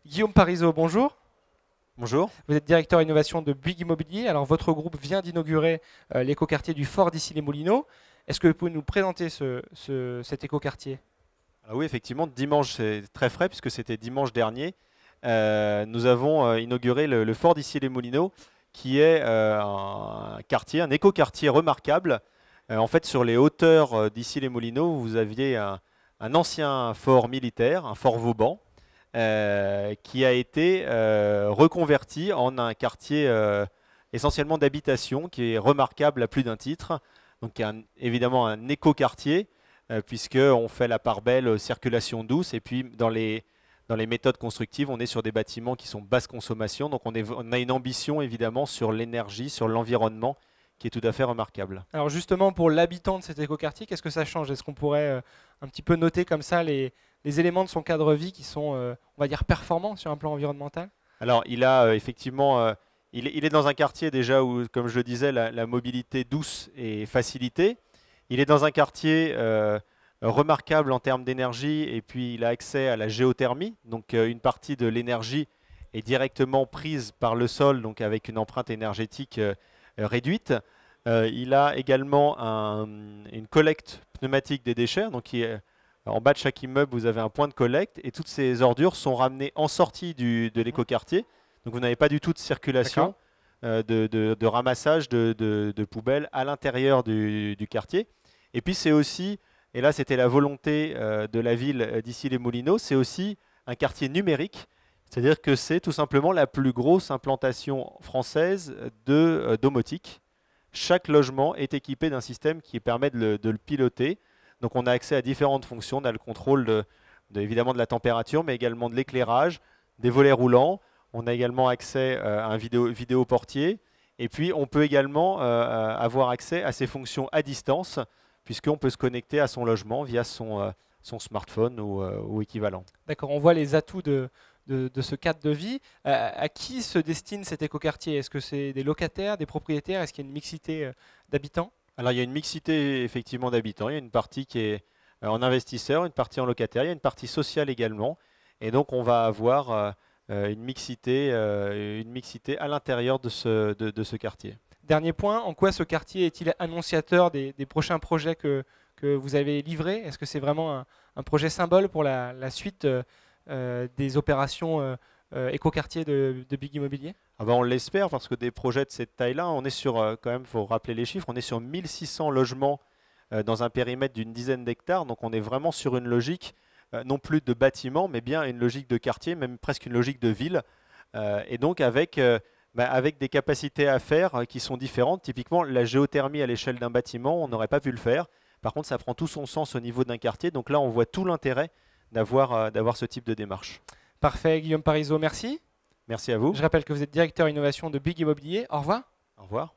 Guillaume Parisot, bonjour. Bonjour. Vous êtes directeur innovation de Bouygues Immobilier. Alors, votre groupe vient d'inaugurer l'écoquartier du Fort d'Issy-les-Moulineaux. Est-ce que vous pouvez nous présenter cet écoquartier? Oui, effectivement, dimanche, c'est très frais puisque c'était dimanche dernier. Nous avons inauguré le Fort d'Issy-les-Moulineaux, qui est un quartier, un écoquartier remarquable. En fait, sur les hauteurs d'Issy-les-Moulineaux, vous aviez un ancien fort militaire, un fort Vauban, qui a été reconverti en un quartier essentiellement d'habitation, qui est remarquable à plus d'un titre. Donc évidemment un écoquartier, puisqu'on fait la part belle circulation douce, et puis dans les méthodes constructives, on est sur des bâtiments qui sont basse consommation, donc on a une ambition évidemment sur l'énergie, sur l'environnement, qui est tout à fait remarquable. Alors justement, pour l'habitant de cet écoquartier, qu'est-ce que ça change? Est-ce qu'on pourrait un petit peu noter comme ça les éléments de son cadre de vie qui sont, on va dire, performants sur un plan environnemental? Alors il a effectivement, il est dans un quartier déjà où, comme je le disais, la mobilité douce est facilitée. Il est dans un quartier remarquable en termes d'énergie, et puis il a accès à la géothermie, donc une partie de l'énergie est directement prise par le sol, donc avec une empreinte énergétique réduite. Il a également une collecte pneumatique des déchets, donc en bas de chaque immeuble, vous avez un point de collecte, et toutes ces ordures sont ramenées en sortie de l'écoquartier, donc vous n'avez pas du tout de circulation, de ramassage de poubelles à l'intérieur du quartier. Et puis c'est aussi, et là c'était la volonté de la ville d'Issy-les-Moulineaux, c'est aussi un quartier numérique, c'est-à-dire que c'est tout simplement la plus grosse implantation française de domotique. Chaque logement est équipé d'un système qui permet de le piloter. Donc on a accès à différentes fonctions. On a le contrôle évidemment de la température, mais également de l'éclairage, des volets roulants. On a également accès à un vidéo portier. Et puis on peut également avoir accès à ces fonctions à distance, puisqu'on peut se connecter à son logement via son smartphone ou équivalent. D'accord, on voit les atouts de ce cadre de vie. À qui se destine cet écoquartier? Est-ce que c'est des locataires, des propriétaires? Est-ce qu'il y a une mixité d'habitants? Alors il y a une mixité effectivement d'habitants. Il y a une partie qui est en investisseurs, une partie en locataire. Il y a une partie sociale également. Et donc on va avoir une mixité à l'intérieur de ce quartier. Dernier point, en quoi ce quartier est-il annonciateur des prochains projets que vous avez livrés? Est-ce que c'est vraiment un projet symbole pour la suite des opérations écoquartier de Bouygues Immobilier? Ah ben on l'espère, parce que des projets de cette taille-là, on est sur, quand même, il faut rappeler les chiffres, on est sur 1600 logements dans un périmètre d'une dizaine d'hectares. Donc on est vraiment sur une logique, non plus de bâtiment, mais bien une logique de quartier, même presque une logique de ville. Et donc avec des capacités à faire qui sont différentes. Typiquement, la géothermie à l'échelle d'un bâtiment, on n'aurait pas pu le faire. Par contre, ça prend tout son sens au niveau d'un quartier. Donc là, on voit tout l'intérêt d'avoir ce type de démarche. Parfait, Guillaume Parisot, merci. Merci à vous. Je rappelle que vous êtes directeur innovation de Bouygues Immobilier. Au revoir. Au revoir.